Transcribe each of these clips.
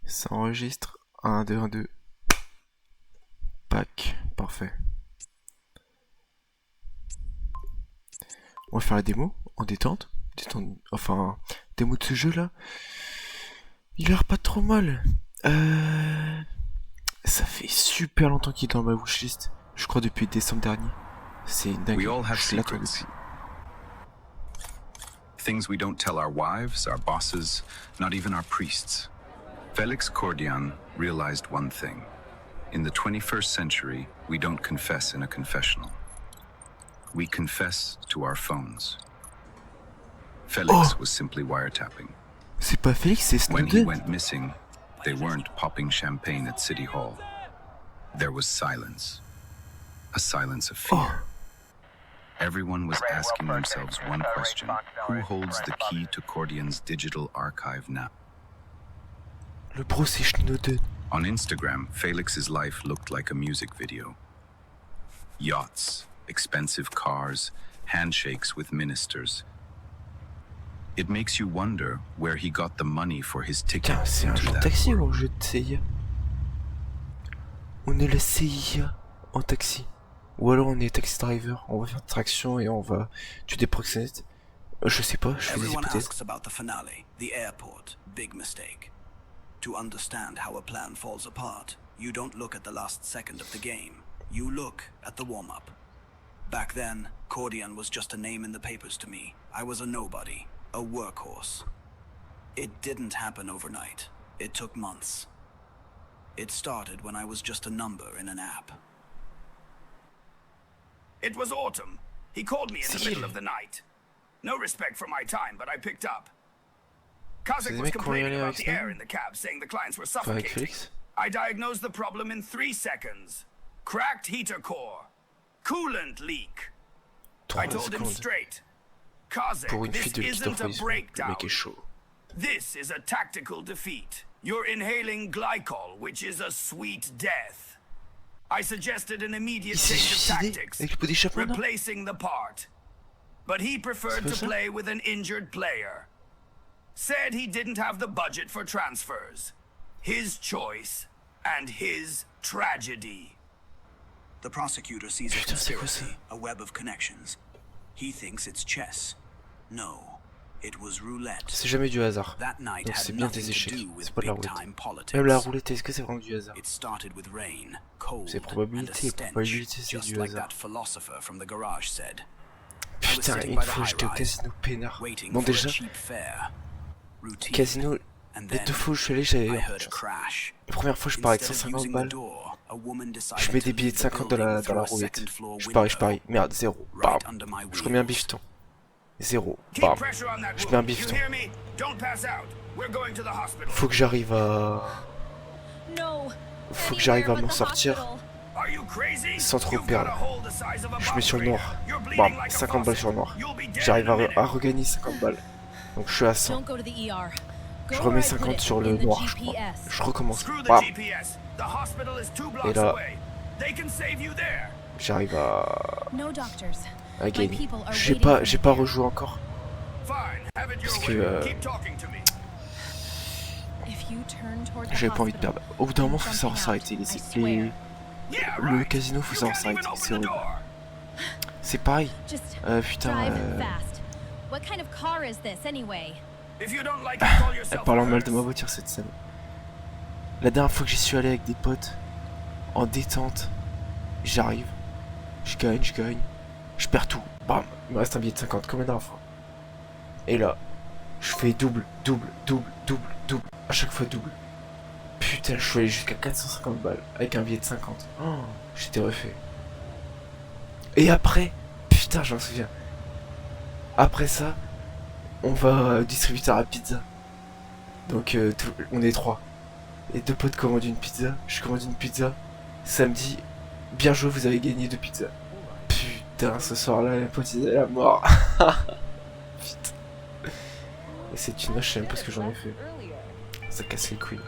Ça enregistre. 1, 2, 1, 2. Pack. Parfait. On va faire la démo en détente. Enfin, démo de ce jeu là. Il a l'air pas trop mal. Ça fait super longtemps qu'il est dans ma wishlist. Je crois depuis décembre dernier. C'est dingue. Je l'attends depuis. Things we don't tell our wives, our bosses, not even our priests. Felix Cordian realized one thing. In the 21st century, we don't confess in a confessional. We confess to our phones. Felix was simply wiretapping. C'est pas Félix, c'est When he Snowden. went missing, they weren't popping champagne at City Hall. There was silence. A silence of fear. Everyone was asking themselves one question. Who holds the key to Cordian's digital archive now? Le bro, c'est Snowden. On Instagram, Felix's life looked like a music video. Yachts, expensive cars, handshakes with ministers. It makes you wonder where he got the money for his ticket Putain, c'est un into jeu de that taxi ou world. un jeu de CIA? On est la CIA en taxi. Ou alors on est taxi driver. On va faire traction et on va tuer des proxénètes. Je sais pas, je fais des Everyone hypothèses. asks about the finale, the airport, big mistake. To understand how a plan falls apart, you don't look at the last second of the game. You look at the warm-up. Back then, Cordian was just a name in the papers to me. I was a nobody, a workhorse. It didn't happen overnight. It took months. It started when I was just a number in an app. It was autumn. He called me in the C'est middle qui, of the night. No respect for my time, but I picked up. C'est Kazakh des was mecs qui ont complaining rien about avec the ça? air in the cab, saying the clients were Enfin, avec suffocating. Félix. I diagnosed the problem in 3 seconds. Cracked heater core. Coolant leak. 3 I told him secondes. straight. Kazakh, Pour une this fuite de liquide isn't a refroidi. Le breakdown. mec est chaud. This is a tactical defeat. You're inhaling glycol, which is a sweet death. I suggested an immediate Il s'est change of suicidé tactics, avec le pot d'échappement, non? replacing the part. But he preferred C'est to pas ça? play with an injured player. Said he didn't have the budget for transfers. His choice and his tragedy. The prosecutor sees a Putain, c'est quoi ça? conspiracy, a web of connections. He thinks it's chess. No, it was roulette. C'est jamais du hasard. That night Donc had c'est bien nothing des to échecs. do with C'est pas de la big roulette. time politics. Même la roulette, est-ce que c'est vraiment du hasard? It started with rain, cold, C'est and a probabilité. stench, Probabilité, c'est just du like hasard. that philosopher from the garage said. I was Putain, sitting une by the fois j'étais au high-rise, casino peinard. waiting Bon for a déjà, cheap fare. Routine. casino, And les then 2 fois où je suis allé, j'avais I eu un peu de heard a chance. crash. La première fois je pars avec Instead of 150 using the balles. door, a woman Je decided mets to des billets de leave the 50 dans la building through a roulette. second floor Je parie. window, Merde, 0. Bam. right under my Je remets un wheels. bifton. 0. Keep Bam. pressure on that Je mets un wound. You bifton. hear me? Don't pass out. We're going to the hospital. Faut que j'arrive à... No. Faut que j'arrive à m'en sortir Are you crazy? sans trop You've got perdre. a hole the size of a Je mets sur le bottle noir. You're bleeding Bam. like a 50 balles sur le faucet. noir. You'll be dead J'arrive in a minute. à regagner 50 balles. Donc je suis à 100. Don't go to the ER. Je Go remets where I put 50 it, sur le in the noir, je crois. GPS. Je recommence. Screw the Bam. GPS. The hospital is 2 Et blocks là, away. They can save you there. j'arrive No doctors. à My gagner. people are J'ai waiting pas, for j'ai me pas there. rejoué encore. Fine. Have it your Parce way. que, Keep talking to me. If you turn toward the J'avais pas envie de hospital, perdre. Au bout d'un moment, I'm faut savoir jumping s'arrêter. out, I Les... swear. Yeah, Le right. casino, faut You savoir can't s'arrêter. even C'est open the horrible. door. C'est pareil. Just Putain, drive fast. What kind of car is this anyway? If you don't like it, call elle yourself parle a en mal de nurse. ma voiture, cette scène. La dernière fois que j'y suis allé avec des potes, en détente, j'arrive, je gagne, je perds tout. Bam, il me reste un billet de 50, comme la dernière fois. Et là, je fais double. À chaque fois double. Putain, je suis allé jusqu'à 450 balles avec un billet de 50. Oh, j'étais refait. Et après, putain, j'en souviens. Après ça, on va au distributeur à pizza. Donc on est 3. Et 2 potes commandent une pizza. Je commande une pizza. Samedi, bien joué, vous avez gagné 2 pizzas. Putain, ce soir-là, la pote est à la mort. Putain. Et c'est une vache, je sais même pas ce que j'en ai fait. Ça casse les couilles.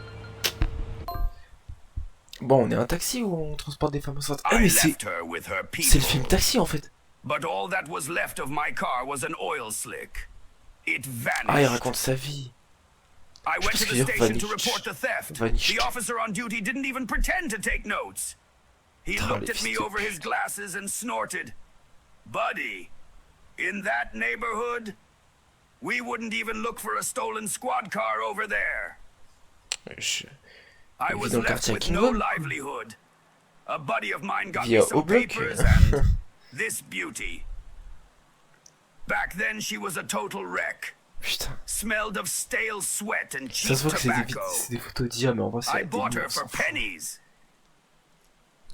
Bon, on est un taxi ou on transporte des femmes enceintes? Ah, I mais c'est left her with her le film people. Taxi en fait. But all that was left of my car was an oil slick. It Ah, il vanished. raconte sa vie. I Je went pense to the qu'il y a station to Vanish. report the theft. Vanish. The officer on duty didn't even pretend to take notes. He Ah, looked les at me fils de over his pute. glasses and snorted. Buddy, in that neighborhood, we wouldn't even look for a stolen squad car over there. Je... I Il vit was dans le left quartier with à no Kingdom. livelihood. A buddy of mine got Via me some Oblock. papers and this beauty. Back then, she was a total wreck. Putain. Smelled of stale sweat and Ça cheap se voit que tobacco. c'est des photos d'IA, mais en vrai, I c'est bought des her for pennies.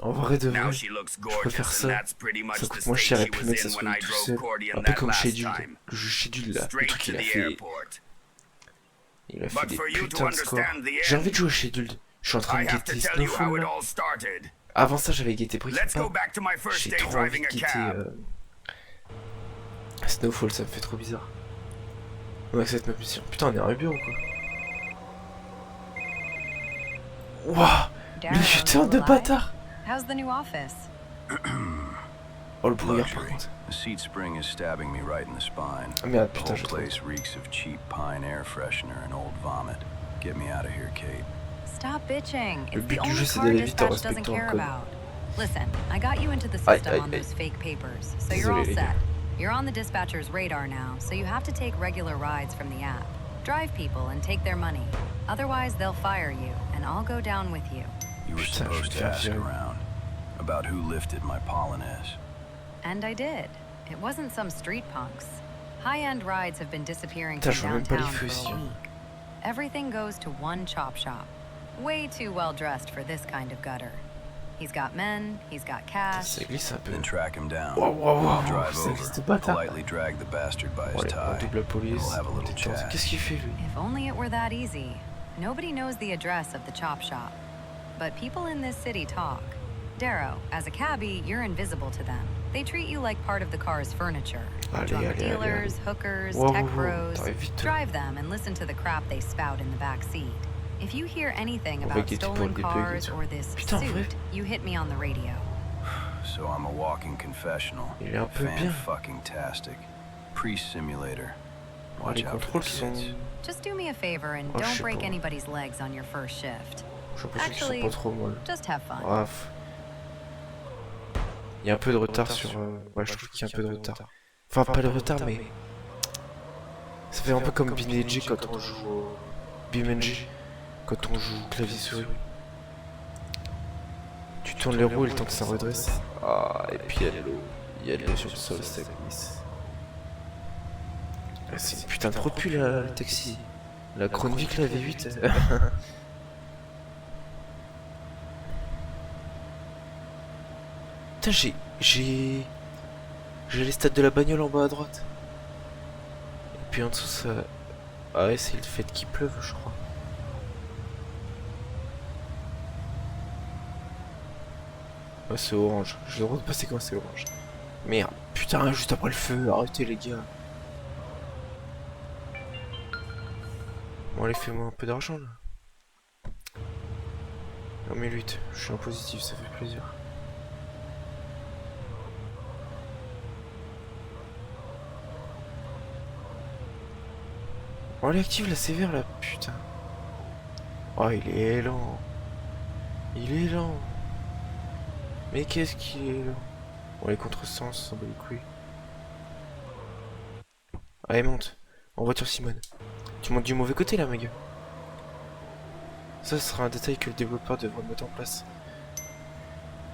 En vrai de Now vrai, she looks je préfère gorgeous, ça. and that's pretty much Ça the coûte moins state cher et she puis was mettre ça in sur when lui I tout drove seul. Cordian Un peu that comme last Schedule. time. Le jeu Schedule là. Le Straight truc to il a the fait. airport. Il a fait But des for you to putains de scores. understand the J'ai end, envie de jouer à Schedule. Je suis en train I de have to guetter tell you how Snowfall it là. all started. Avant ça, j'avais guetté Let's go Brickpa. back to my first J'ai day trop envie driving de a guetter cab. Snowfall, ça me fait trop bizarre. On accepte ma mission. Putain, on est arrivé ou quoi? Wouah! Le shooter de bâtard! How's the new office? Oh, le brouillard par Luxury. contre. The seat spring is stabbing me right in the spine. Ah merde, The putain, whole je trouve. place reeks of cheap pine air freshener and old vomit. Get me out of here, Kate. Stop bitching. Le It's but the du only jeu, c'est car d'aller vite en dispatch doesn't respectant le care code. about. Listen, I got you into the Aïe, system aïe, on aïe. those fake papers, so you're all Désolé, les gars. set. You're on the dispatcher's radar now, so you have to take regular rides from the app. Drive people and take their money. Otherwise, they'll fire you, and I'll go down with you. You were Putain, supposed je to vais ask faire virer. around about who lifted my Polonaise. And I did. It wasn't some street punks. High-end rides have been disappearing Putain, from je vois même pas les downtown feux for ici. a week. Everything goes to one chop shop. Way too well dressed for this kind of gutter. He's got men, he's got cash. Ça glisse un peu. Then track him down. Wow, wow, wow, I'll drive ça glisse de over, bâtard. politely drag the bastard by Bon, his allez, on tie. double la police. We'll have a on little détente. chat. Qu'est-ce qu'il fait lui? If only it were that easy. Nobody knows the address of the chop shop. But people in this city talk. Darrow, as a cabbie, you're invisible to them. They treat you like part of the car's furniture. Allez, Drunk allez, dealers, allez. hookers, Wow, tech wow, wow. bros. T'arrives vite. Drive them and listen to the crap they spout in the back seat. If you hear anything On va about guetter pour stolen le débug et cars tout. or this Putain, en vrai. suit, you hit me on the radio. So I'm a walking confessional. Il est un peu bien. Fan-fucking-tastic. Priest simulator. Oh, les Watch out for contrôles the sont... kids. Just do me a favor and Oh, je don't sais break pas. anybody's legs on your first shift. J'ai l'impression qu'ils sont Actually, pas trop molles. Just have fun. Bref. Il y a un peu de retard sur... Ouais, je trouve qu'il y a un peu de retard. Enfin, pas de retard, mais... Ça fait un peu comme BeamNG quand on joue au... BeamNG. Quand on joue clavier souris. Tu tournes les roues et le temps que ça redresse. Ah, et puis il y a de l'eau. Il y a de l'eau sur le sol, ça glisse. Ah, c'est une putain de propu là, le taxi. La Cronevic, la V8. Putain, j'ai les stats de la bagnole en bas à droite. Et puis en dessous, ça... Ah ouais, c'est le fait qu'il pleuve, je crois. Ouais, c'est orange. Je le repasser quand c'est orange. Merde. Putain, juste après le feu. Arrêtez, les gars. Bon, allez, fais-moi un peu d'argent, là. Non, mais 8. Je suis en positif, ça fait plaisir. Oh, elle active la sévère, là, putain. Oh, il est lent. Il est lent. Mais qu'est-ce qu'il est lent. Bon, les contresens, ça s'en bat les couilles. Allez, monte. En voiture, Simone. Tu montes du mauvais côté, là, ma gueule. Ça, ce sera un détail que le développeur devrait mettre en place.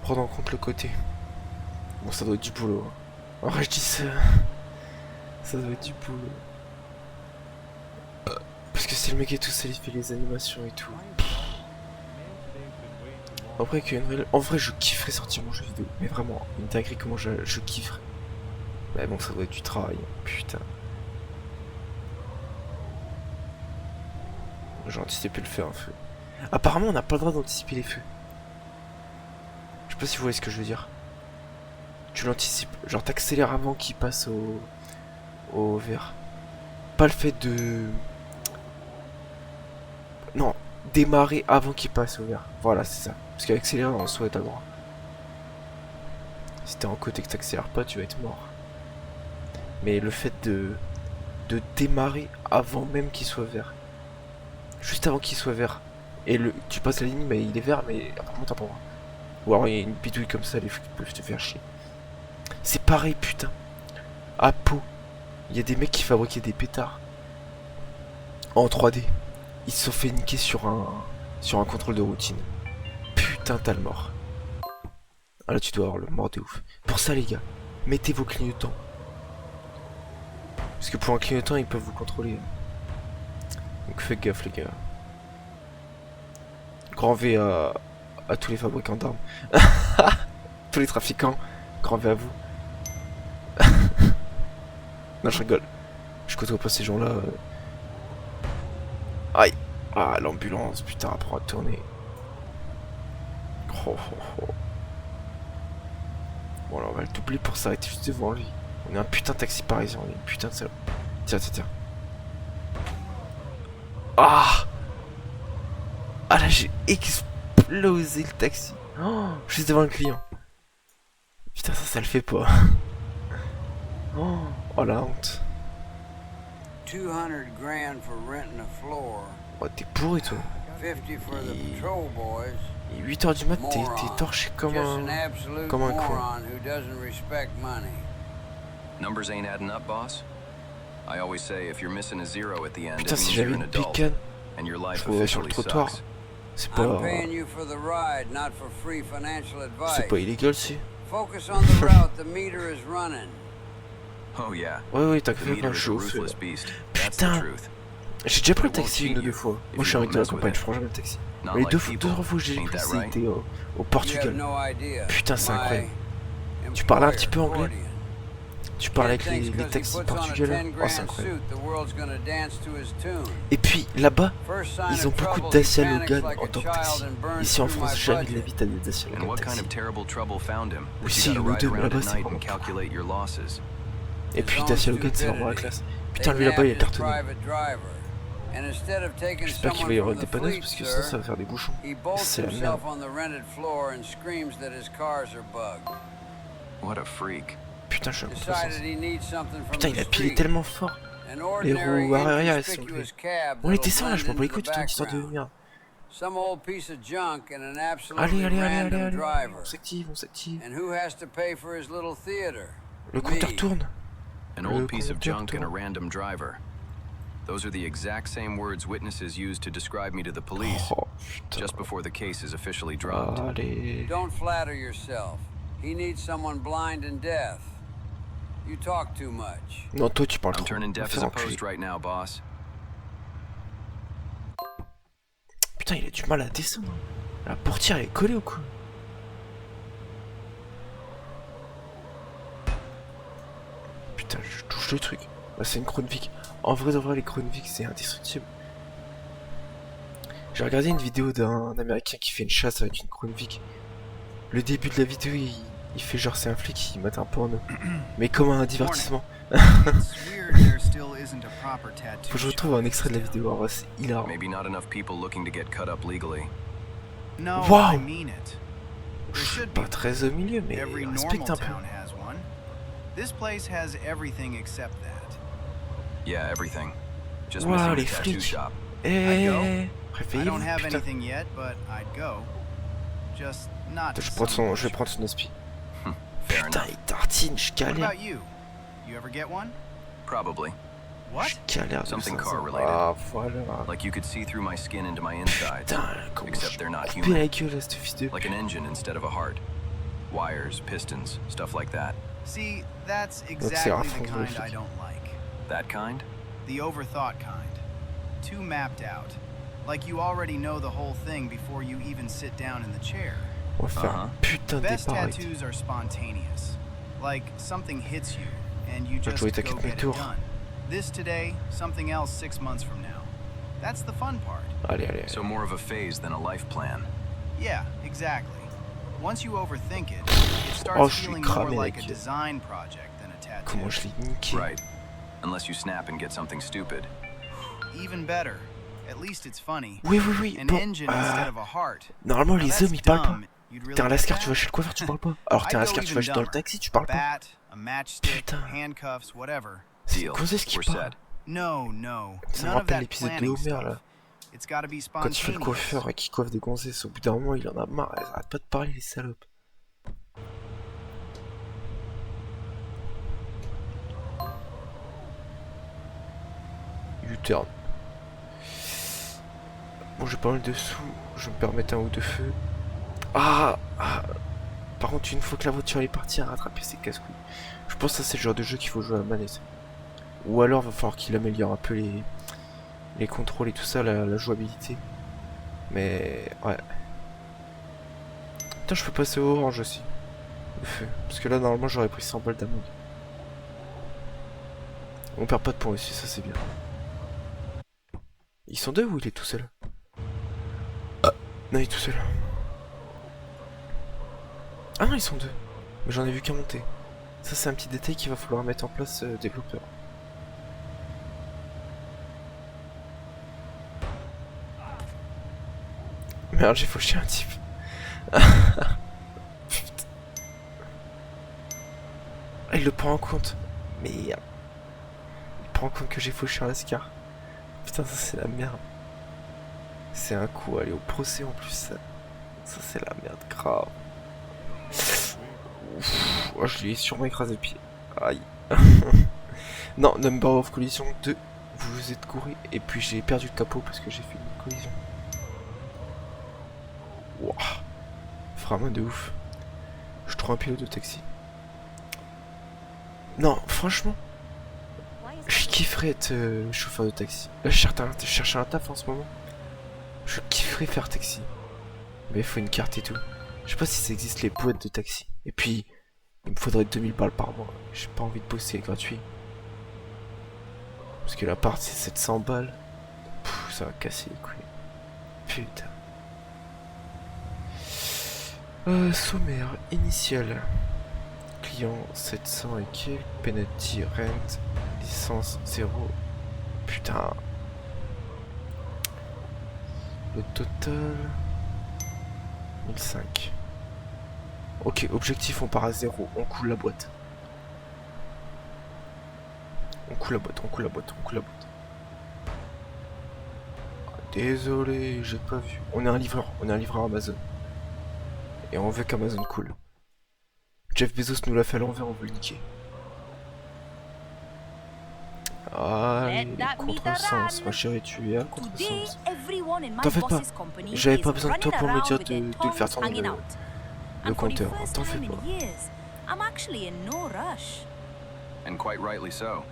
Prendre en compte le côté. Bon, ça doit être du boulot. Hein. En vrai, je dis ça. Ça doit être du boulot. Parce que c'est le mec et tout, ça lui fait les animations et tout. Après qu'il y a une réelle... En vrai, je kifferais sortir mon jeu vidéo. Mais vraiment, une dinguerie comment je kifferais. Mais bon, ça doit être du travail. Putain. J'ai anticipé le feu, un feu. Apparemment, on n'a pas le droit d'anticiper les feux. Je sais pas si vous voyez ce que je veux dire. Tu l'anticipes. Genre, t'accélères avant qu'il passe au vert. Pas le fait de... Non, démarrer avant qu'il passe au vert. Voilà, c'est ça. Parce qu'accélérer en soi, t'as le droit. Si t'es en côté et que t'accélères pas, tu vas être mort. Mais le fait de démarrer avant même qu'il soit vert. Juste avant qu'il soit vert. Et tu passes la ligne, mais il est vert, mais apparemment t'as pas le droit. Ou alors il y a une bidouille comme ça, les flics peuvent te faire chier. C'est pareil, putain. À Pau, il y a des mecs qui fabriquaient des pétards en 3D. Ils se sont fait niquer sur un contrôle de routine. Putain, t'as le mort. Ah là, tu dois avoir le mort de ouf. Pour ça, les gars, mettez vos clignotants. Parce que pour un clignotant, ils peuvent vous contrôler. Donc faites gaffe, les gars. Grand V à tous les fabricants d'armes. Tous les trafiquants. Grand V à vous. Non, je rigole. Je côtoie pas ces gens-là. Aïe. Ah, l'ambulance, putain, apprends à tourner. Oh, oh, oh. Bon, alors on va le doubler pour s'arrêter juste devant lui. On est un putain de taxi parisien, on est une putain de salope. Tiens, tiens, tiens. Ah! Ah là, j'ai explosé le taxi. Oh, juste devant le client. Putain, ça le fait pas. Oh la honte. 200 grand for renting a floor. Oh, t'es pourri, toi. 50 for the patrol boys. Et 8h du mat, t'es torché comme Just an un absolute con. moron who doesn't respect money. Numbers ain't adding up, boss. I always say if you're missing a zero at the end, Putain, it si means j'avais you're an une adult, bécane, and your je life trouvais sur le officially trottoir. sucks. C'est I'm pas... paying you for the ride, not for free financial advice. C'est pas illégal, si. Focus on the route the meter is running. Oh yeah. Ouais, t'as The fait meter un is a show. ruthless beast. That's the Putain. truth. J'ai déjà pris le taxi une ou deux fois. Moi, je suis un mec de la campagne, je prends jamais le taxi. Not Mais les like deux people. trois fois que j'ai Ain't pris, that right? c'était au You have Portugal. no idea. Putain, c'est My incroyable. Tu parles un petit peu employer, anglais? Accordion. Tu parles avec Kid les thinks 'cause he taxis puts on a portugais. 10 Oh, grand c'est incroyable. suit, the world's gonna dance to his tune. Et puis, là-bas, First sign ils ont of beaucoup trouble, de he Dacia panics Logan like en a tant que child taxi. and burns Ici en through France, my jamais de la budget. vie t'as des Dacia And Logan what kind taxi. of terrible trouble found him? Ou That si, you gotta ou ride deux, mais around là-bas, at c'est night vraiment and calculate your losses. Et puis His own Dacia Logan, c'est vraiment la stupidity. classe. They Putain, lui là-bas, il est nabbed his cartonné. private driver. And instead of taking J'espère qu'il someone va y avoir from des the panneaux fleet, parce que ça sir, va faire des bouchons. he bolts C'est la merde. himself on the rented floor and screams that his cars are bugged. What a freak. Putain, je suis en contresens. Decided he needs something from Putain, the il a pilé street. tellement fort. An ordinary, roues arrière, elles sont inconspicuous cab On était that'll ça là, je m'en blend bats les into couilles the de ton histoire de background. merde. Some old piece of junk and an Allez, absolutely allez, allez, random allez, allez. driver. On s'active, on s'active. And who has to pay for his little theater? Le compteur Me. tourne. An Le old piece of conducteur junk and a tourne. random driver. Those are the exact same words witnesses used to describe me to the police Oh putain. just before the case is officially dropped. Allez. Don't flatter yourself. He needs someone blind and deaf. You talk too much. Non, toi tu parles I'm trop. turning Va deaf as faire a enculer. post right now, boss. Putain, il a du mal à descendre. La portière elle est collée ou quoi? Putain, je touche le truc. Bah, c'est une Kronvik. En vrai, de vrai, les Kronvik c'est indestructible. J'ai regardé une vidéo d'un américain qui fait une chasse avec une Kronvik. Le début de la vidéo, il fait genre c'est un flic, il mate un porno. Mais comme un divertissement. Faut que je retrouve un extrait de la vidéo, en vrai, c'est hilarant. Maybe not enough people looking to get cut up legally. No, Wow. I mean it. There Je suis should pas be. très au milieu, mais Every normal respecte un peu. town has one. This place has everything except that. Yeah, everything. Just Wow, missing les the tattoo flics. shop. Eh, I don't réveillez-vous, have putain. anything yet, but I'd go. Just not. Je some vais prendre son aspi. Fair Putain, enough. il tartine, je What galère. about you? You ever get one? Probably. What? Je galère de Something ça. car-related. Ah, voilà. Like you could see through my skin into my insides. Putain, comment Except je they're not couper human. la gueule à ce fils de... Like an engine instead of a heart. Wires, pistons, stuff like that. See, that's c'est exactly un the fond de kind flic. I don't like. That kind? The overthought kind. Too mapped out. Like you already know the whole thing before you even sit down in the chair. On va faire un putain de Best départ. tattoos are spontaneous. Like something hits you and you Va just jouer go ta get it tour. done. This today, something else 6 months from now. That's the fun part. Allez, allez. So more of a phase than a life plan. Yeah, exactly. Once you overthink it, it Oh, starts je suis feeling more cramé, like a mec. design project than a tattoo. Comment je l'ai niqué. Right. Unless you snap and get something stupid. Even better. At least it's funny. Oui, oui, oui. An Bon, engine instead of a heart. normalement, Now les that's hommes, ils parlent pas. dumb. You'd really T'es un get lascar, that? tu vas chez le coiffeur, tu parles pas. Alors t'es un I'd lascar, go tu vas even dans le dumber. taxi, tu parles pas. Bat, a matchstick, Putain. handcuffs, whatever. C'est Deal. quoi c'est ce qui We're parle? set. No, no. Ça me None of rappelle that l'épisode de planning Homer, là. stuff. It's gotta be Quand il fait le spontaneous. coiffeur et qu'il coiffe des gonzesses, au bout d'un moment, il en a marre. Elles arrêtent pas de parler, les salopes. U-turn. Bon, j'ai pas mal de sous. Je vais me permettre un ou deux feux. Ah, Par contre, une fois que la voiture est partie, à rattraper ses casse-couilles. Je pense que ça, c'est le genre de jeu qu'il faut jouer à la manette. Ou alors, va falloir qu'il améliore un peu les contrôles et tout ça, la jouabilité. Mais, ouais. Putain, je peux passer au orange aussi. Le feu. Parce que là, normalement, j'aurais pris 100 balles d'amende. On perd pas de points aussi, ça c'est bien. Ils sont deux ou il est tout seul? Non, il est tout seul. Ah non, ils sont deux. Mais j'en ai vu qu'un monter. Ça, c'est un petit détail qu'il va falloir mettre en place, développeur. Merde, j'ai fauché un type. Putain. Ah, il le prend en compte. Merde. Il prend en compte que j'ai fauché un lascar. Putain, ça c'est la merde. C'est un coup, aller au procès en plus, ça c'est la merde grave. Ouf, oh, je lui ai sûrement écrasé le pied. Aïe. Non, number of collision 2. Vous vous êtes couru et puis j'ai perdu le capot parce que j'ai fait une collision. Wouah. Vraiment de ouf. Je trouve un pilote de taxi. Non, franchement, je kifferais être chauffeur de taxi. Là, je cherche un taf en ce moment. Je kifferais faire taxi. Mais il faut une carte et tout. Je sais pas si ça existe les boîtes de taxi. Et puis, il me faudrait 2000 balles par mois. J'ai pas envie de bosser gratuit. Parce que l'appart c'est 700 balles. Pff, ça va casser les couilles. Putain. Sommaire initial. Client 700 et quelques. Penalty rent. Licence 0. Putain. Le total 1005. Ok, objectif on part à 0. On coule la boîte. On coule la boîte, on coule la boîte, on coule la boîte. Désolé, j'ai pas vu. On est un livreur Amazon. Et on veut qu'Amazon coule. Jeff Bezos nous l'a fait à l'envers, on veut le niquer. Allez, contresens, ma chérie, tu es à contresens. T'en fais pas, j'avais pas besoin de toi pour me dire de le faire tourner le compteur, t'en fais pas. And quite rightly so.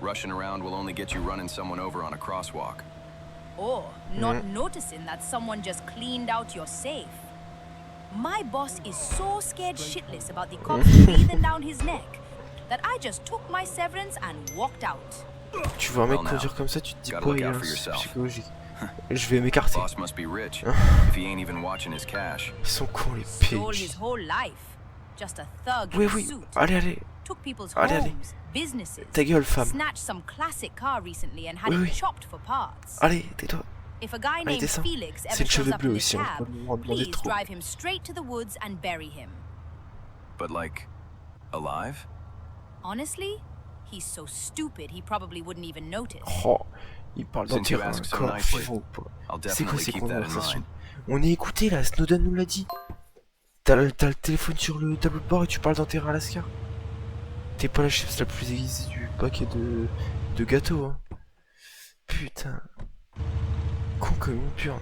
Rushing around will only get you running someone over on a crosswalk. Or not noticing that someone just cleaned out your safe. My boss is so scared shitless about the cops breathing down his neck that I just took my severance and walked out. Tu vois un mec conduire comme ça, tu te dis pas, il est psychologique. Je vais m'écarter. Boss must be rich if he ain't even watching his cash. Ils sont cons les Stole his piges. whole life. Just a thug Oui, in a oui, suit. allez. Took people's Allez, allez. homes, businesses. Ta gueule, femme. Snatched some classic car recently and had Oui, it oui. chopped for parts. Allez, tais-toi. If a guy Allez, named descends. Felix C'est ever le shows cheveu up bleu in the aussi, on cab, peut lui en demander please trop. drive him straight to the woods and bury him. But like, alive? Honestly, he's so stupid he probably wouldn't even notice. Oh, il parle Since you d'enterrer un ask so corps nicely, vivant ou pas. I'll C'est quoi definitely ces keep that in conversations? mind. On est écouté là, Snowden nous l'a dit. T'as le téléphone sur le tableau de bord et tu parles d'enterrer un lascar. T'es pas la chef la plus aiguisée du paquet de gâteaux, hein. Putain. Con comme une purne.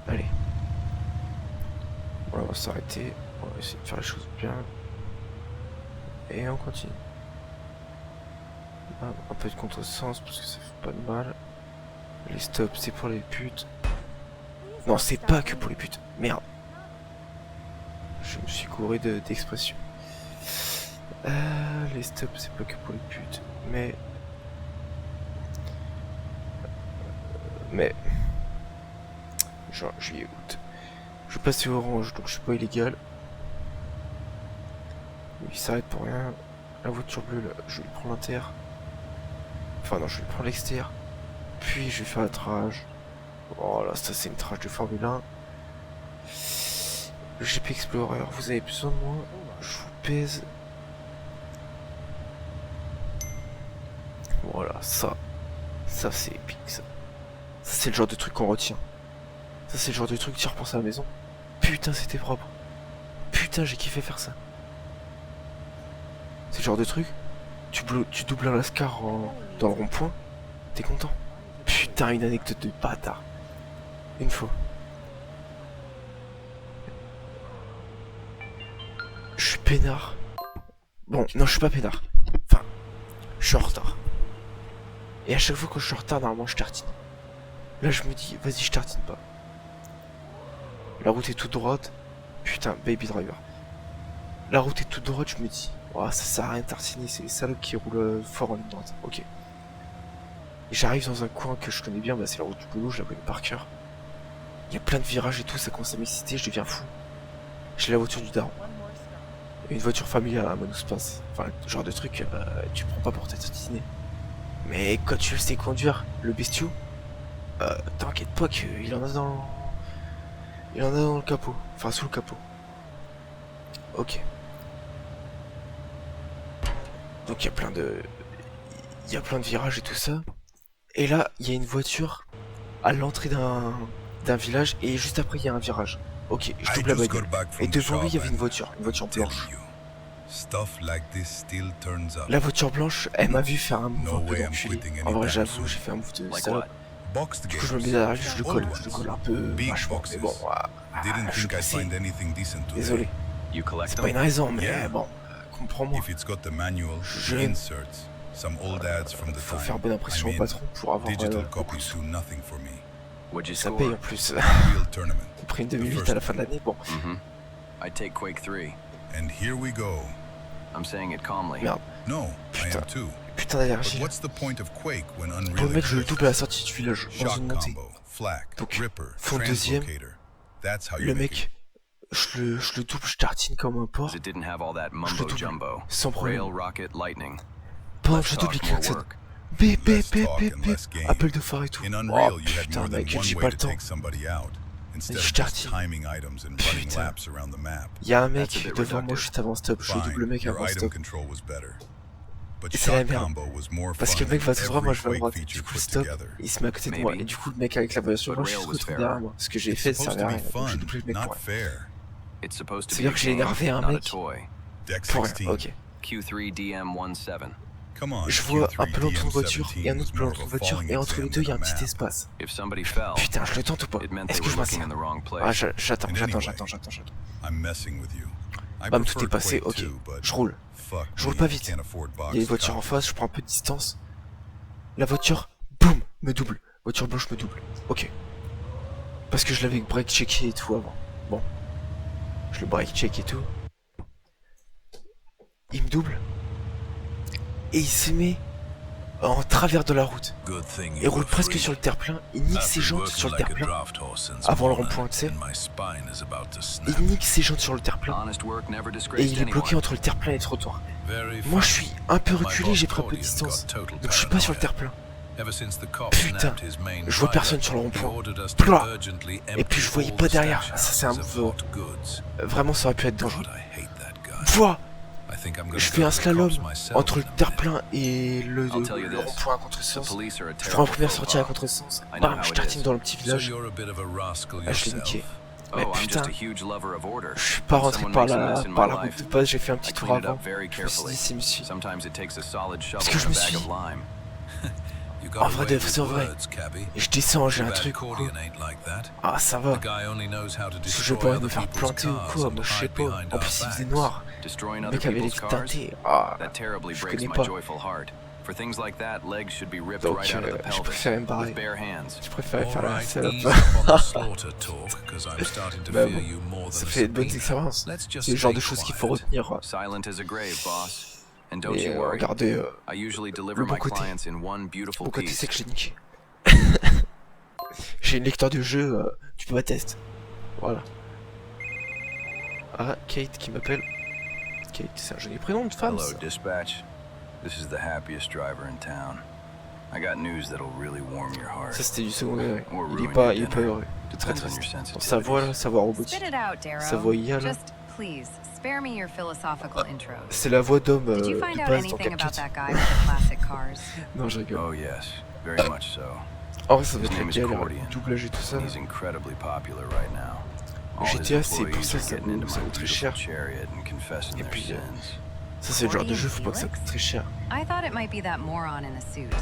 Allez. Bon, on va s'arrêter. On va essayer de faire les choses bien. Et on continue. Ah, un peu de contresens parce que ça fait pas de mal. Les stops c'est pour les putes. Non, c'est pas que pour les putes. Merde. Je me suis couré d'expression. Les stops c'est pas que pour les putes. Mais... Genre, j'y écoute. Je vais passer au orange, donc je suis pas illégal. Il s'arrête pour rien. La voiture bleue, là, je vais prendre l'inter. Enfin non, je vais prendre l'extérieur. Puis je vais faire la trage. Oh là, ça c'est une trage de Formule 1. Le GP Explorer, vous avez besoin de moi. Je vous pèse. Voilà, ça c'est épique ça. Ça c'est le genre de truc qu'on retient. Ça c'est le genre de truc tu repenses à la maison. Putain c'était propre. Putain j'ai kiffé faire ça. C'est le genre de truc, tu doubles un lascar dans le rond-point, t'es content. Putain une anecdote de bâtard. Une fois. Je suis peinard. Bon, non je suis pas peinard. Enfin, je suis en retard. Et à chaque fois que je suis en retard, normalement je tartine. Là je me dis, vas-y je tartine pas. La route est toute droite. Putain, baby driver. La route est toute droite, je me dis, oh, ça sert à rien de tartiner, c'est les salopes qui roulent fort en ligne droite. Ok. Et j'arrive dans un coin que je connais bien, bah c'est la route du boulot, je la connais par cœur. Il y a plein de virages et tout, ça commence à m'exciter, je deviens fou. J'ai la voiture du daron. Une voiture familiale à Manus Pince. Enfin, genre de truc, tu prends pas pour tartiner. Mais quand tu le sais conduire, le bestiau, t'inquiète pas qu'il en a dans... Il en a dans le capot. Enfin, sous le capot. Ok. Donc il y a plein de... Il y a plein de virages et tout ça. Et là, il y a une voiture à l'entrée d'un village et juste après il y a un virage. Ok, je double la bagnole. Et devant lui, il y avait une voiture blanche. La voiture blanche, elle m'a vu faire un move un peu d'enculé. En vrai, j'avoue, j'ai fait un move de salope. Du coup, je me mets derrière lui, je le colle un peu vachement. Mais bon, je suis passé. Désolé. C'est pas une raison, mais bon, comprends-moi. Faut faire bonne impression au patron pour avoir beaucoup de sous. Ça paye en plus. J'ai pris une 2008 à la fin de l'année, bon. I take Quake 3. And here we go. I'm saying it calmly. Merde. No, I am too. Putain d'allergie. What's the point of Quake when Unreal Pour le mec, je le double à la sortie du village, dans une montée. Donc, fond deuxième, le mec, je le double, je tartine comme un porc. It didn't have all that Je le mumbo double, jumbo. sans problème. Rail, rocket, lightning. Pendant que je double, il klaxonne. Bip, bip, bip, bip, bip. Appel de phare et tout. Oh putain mec, j'ai pas le temps. Je tartine. Putain. Y'a un mec devant moi juste avant stop, je double le mec avant stop. Et c'est la merde. Parce que le mec va tout droit, moi je vais à droite. Du coup stop, il se met à côté de moi. Et du coup le mec avec la voiture blanche, il se retrouve derrière moi. Ce que j'ai fait, ça servait à rien. Donc j'ai doublé le mec pour rien. C'est-à-dire que j'ai énervé un mec pour rien, ok. Q3 DM17. Je vois un plan de voiture et un autre plan de voiture et entre les deux il y a un petit espace. Putain, je le tente ou pas? Est-ce que je m'insère? Ah, j'attends. Bam, tout est passé, ok. Je roule. Je roule pas vite. Il y a une voiture en face, je prends un peu de distance. La voiture, boum, me double. Voiture blanche me double. Ok. Parce que je l'avais break checké et tout avant. Bon. Je le break check et tout. Il me double. Et il se met en travers de la route. Il roule presque sur le terre-plein. Il nique ses jantes sur le terre-plein. Avant le rond-point, tu sais. Il nique ses jantes sur le terre-plein. Et il est bloqué entre le terre-plein et le trottoir. Moi, je suis un peu reculé, j'ai pris un peu de distance. Donc je suis pas sur le terre-plein. Putain, je vois personne sur le rond-point. Ploua. Et puis je voyais pas derrière. Ça, c'est un move. Vraiment, ça aurait pu être dangereux. Vois. Je fais un slalom entre le terre-plein et le rond-point à contresens. Je prends la première sortie à contresens. Bam, je tartine dans le petit village. Ah, je l'ai niqué. Mais putain, je suis pas rentré par la route de base, j'ai fait un petit tour avant. Je me suis dit, c'est monsieur. Parce que je me suis dit, en vrai, c'est vrai. Et je descends, j'ai un truc ou quoi. Ah, ça va. Parce que je pourrais me faire planter ou quoi, moi je sais pas. En plus, il faisait noir. Le mec avait les vitres teintées. Ah, je connais pas. Donc, je préférais me barrer. Je préférais faire la salope. Bah bon, ça fait de bonnes expériences. C'est le genre de choses qu'il faut retenir. Et regardez le bon côté. Le bon côté, c'est que j'ai niqué. J'ai une lecteur de jeu, tu peux pas tester. Voilà. Ah, Kate qui m'appelle. Kate, c'est un joli prénom de femme. Hello, dispatch. This is the happiest driver in town. I got news that'll really warm your heart. Ça c'était du second degré. Il est pas heureux. De très triste. Dans sa voix là, sa voix robotique. Sa voix IA là. please, spare me your philosophical intros. C'est la voix d'homme Did you du find out pass dans anything about Capcom. that guy with the classic cars? Non, je rigole. Oh, yes, very much so. En vrai, ça va His être name la is galère, Cordian. le doublage et tout ça. And he's incredibly popular right now. All his GTA, c'est pour employees ça, are ça getting into coûte my très beautiful cher. chariot and confessing Et their puis, sins. ça c'est le genre de Cordian jeu, faut pas que ça Felix? coûte très cher. I thought it might be that moron in a suit.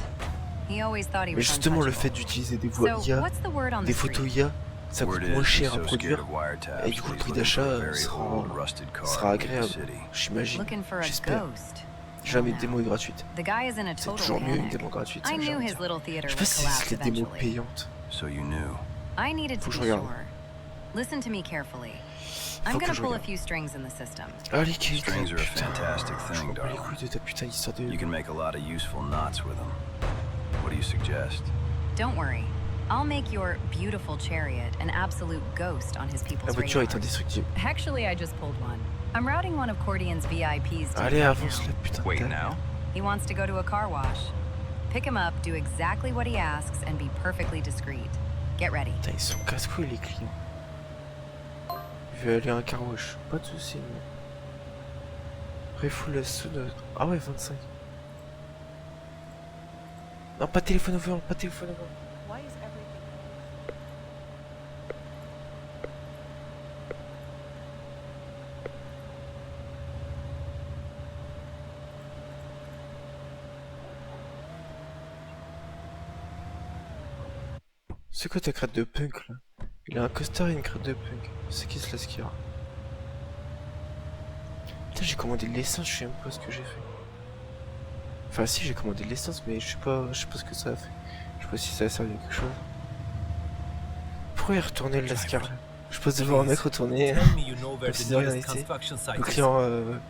He always thought he Mais was justement, le fait untouchable. d'utiliser des voix So, IA, what's the word on des the photos street? IA, ça Word coûte is moins he's cher à so scared produire. of wiretaps Et du coup, that le he's prix looking for a d'achat very sera, old, rusted car sera to leave the agréable, city. j'imagine. Looking for a J'espère. ghost. Jamais Well, de démo now, est gratuite. The guy is in a C'est total toujours mieux une panic. démo gratuite. I ça, j'ai knew envie de his dire. little theater Je sais would pas si collapse c'est les démos eventually. payantes. So you knew. I needed Faut to que be je regarde. sure. Listen to me carefully. I'm Faut que gonna je pull a regarde. few strings in the system. Allez, Kate, Strings are a putain. fantastic Je thing, m'en bats les darling. couilles de ta putain d'histoire de... You can make a lot of useful knots with them. What do you suggest? Don't worry. I'll make your beautiful chariot an absolute ghost on his La people's voiture est radars. indestructible. Actually, I just pulled one. I'm routing one of Cordian's VIPs to Allez, you right avance now. la putain de Wait ta now? mère. He wants to go to a car wash. Pick him up, do exactly what he asks, and be perfectly discreet. Get ready. Putain, ils sont casse-couilles les clients. Je vais aller à un car wash. Pas de soucis. Refoule la soon. Ah ouais, 25. Non, pas de téléphone au volant, pas de téléphone au volant. C'est quoi ta crête de punk là? Il a un costard et une crête de punk. C'est qui ce Laskia? Putain, j'ai commandé de l'essence, je sais même pas ce que j'ai fait. Enfin si, j'ai commandé de l'essence, mais je sais pas ce que ça a fait. Je sais pas si ça a servi à quelque chose. Pourquoi il retournait le Lascar là? Je passe devant un mec retourner. Tell me you know where Comme si the de rien nearest n'était. construction site Le is, client,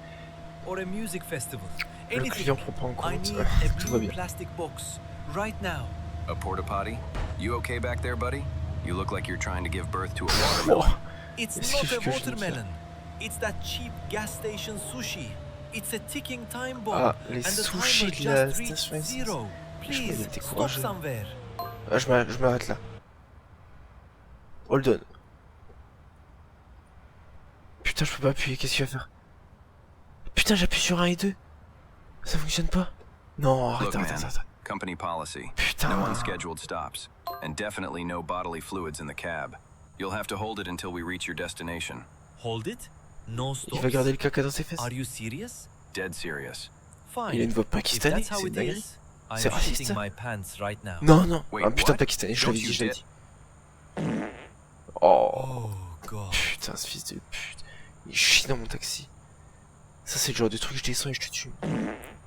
or a music festival. le Anything. client prend pas en I compte. need a Tout va blue bien. plastic box right now. A porta potty? You okay back there, buddy? You look like you're trying to give birth to a Oh, watermelon. It's Est-ce not que a je fais watermelon. It's that cheap gas station sushi. It's a ticking time bomb. Ah, les and the sushis timer de la just reached station essence. zero. Je Please, m'avais stop découragé. somewhere. Ah, je m'arrête là. Hold on. Putain, je peux pas appuyer, qu'est-ce qu'il va faire? Putain, j'appuie sur 1 et 2. Ça fonctionne pas? Non, arrête, Look, arrête, man, arrête. company policy. Putain. No unscheduled stops. And definitely no bodily fluids in the cab. You'll have to hold it until we reach your destination. Hold it. No Il stops. va garder le caca dans ses fesses. Are you serious? Dead serious. Fine. Il a une voix If pakistanaise, that's how c'est it une dinguerie. is, I'm C'est raciste, shitting ça. my pants right now. Non, non, Wait, un putain what? pakistanais, je l'avais Don't dit, you je l'avais dare- dit. Oh, Oh god. putain, ce fils de pute. Il chie dans mon taxi. Ça, c'est le genre de truc, je descends et je te tue.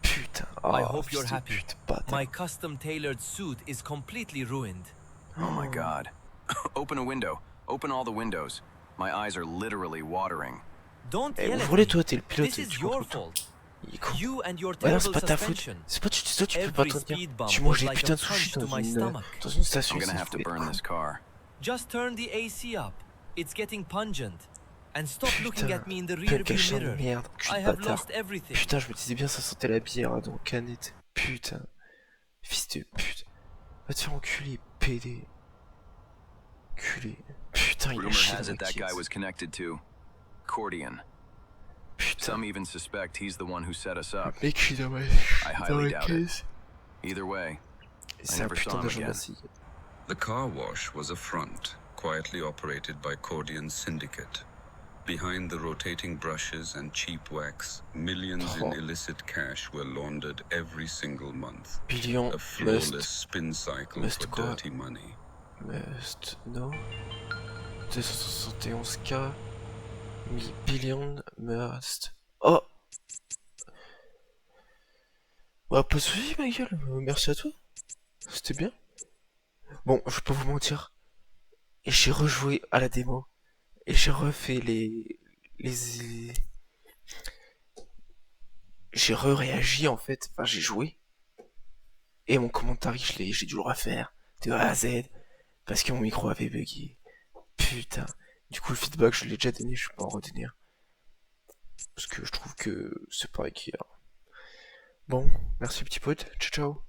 Putain, oh, I hope fils you're de happy. pute, bâtard. My custom tailored suit is completely ruined. Oh my god. Open a window. Open all the windows. My eyes are literally watering. Don't Eh, yell at ouvre-les me. toi, t'es le pilote, This is tu your contrôles tout. fault. Il est con. You and your Ouais, non, terrible c'est pas ta faute. suspension. C'est pas toi, tu peux pas Every te speed retenir. bump Tu manges was des like putains a de sushis punch to my dans stomach. une station. I'm gonna essence, have to faut être burn con. this car. Just turn the AC up. It's getting pungent. And stop looking Putain, at me in the quel rearview cachet de mirror. merde, cul I de have bâtard. lost everything. Putain, je me disais bien, ça sentait la bière hein, dans canette. Putain. Fils de pute. Va te faire enculer, PD. Culé. Putain, il a Rumor chié has dans it ma that guy caisse. was connected to Cordian. Putain, Some even suspect he's the one who set us up. le mec, il est dans ma, I dans highly ma doubt it. caisse. Either way, Et c'est un never putain saw him d'agent again. massif. The car wash was a front, quietly operated by Cordian's syndicate. Behind the rotating brushes and cheap wax, millions in Oh. illicit cash were laundered every single month. Billion A flawless must, spin cycle must for quoi? dirty money. no. 271K. Billion must. Oh! Bah, pas de soucis, ma gueule. Merci à toi. C'était bien. Bon, je vais pas vous mentir. Et j'ai rejoué à la démo. Et j'ai refait j'ai réagi en fait. Enfin, j'ai joué. Et mon commentaire, j'ai dû le refaire. De A à Z. Parce que mon micro avait bugué. Putain. Du coup, le feedback, je l'ai déjà donné, je peux pas en redonner. Parce que je trouve que c'est pas hier. Bon, merci petit pote. Ciao, ciao.